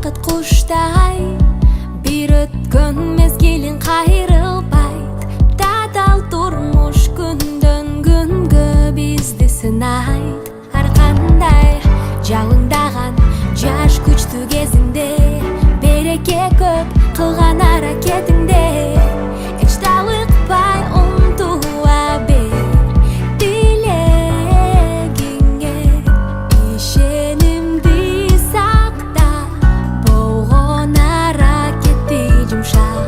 Вакыт куштай бир өткөн мезгилин кайрылбайт. Татал турмуш күндөн күнгө бизди сынайт. Ар кандай жалындаган жаш күчтүү кезинде береке көп кылган аракетиңде эч талыкпай умтула бер тилегиңе. Ишенимди сакта, болгон аракетти жумшак.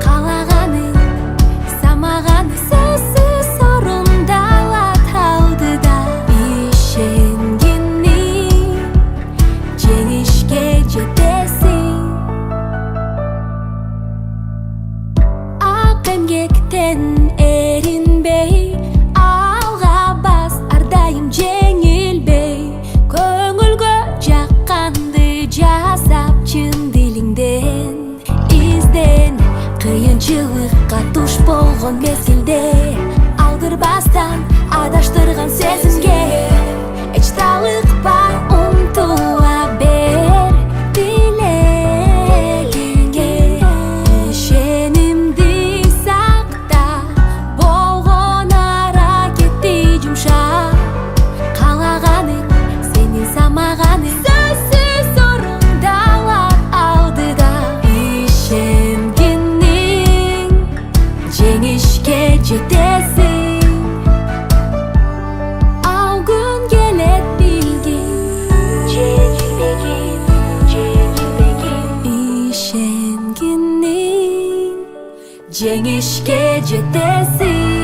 Каалаганың самаганы сөзсүз орундалат алдыда. Ишенгениң жеңишке жетесиң. Ак эмгектен эринбей, алга бас ар дайым жеңилбей. Көңүлгө жакканды жасап чын дилиңден изден. Кыйынчылыкка туш болгон мезгилде алдырбастан адаштырган сезимге эч талыкпай умтула бер тилегиңе. Ишенимди сакта, болгон аракетти жумшак. Каалаганың сенин самаганың сөзсүз орундалат алдыда. Ишенгениң жеңишке жетесиң. Ал күн келет билгин, ишенгениң жеңишке жетесиң.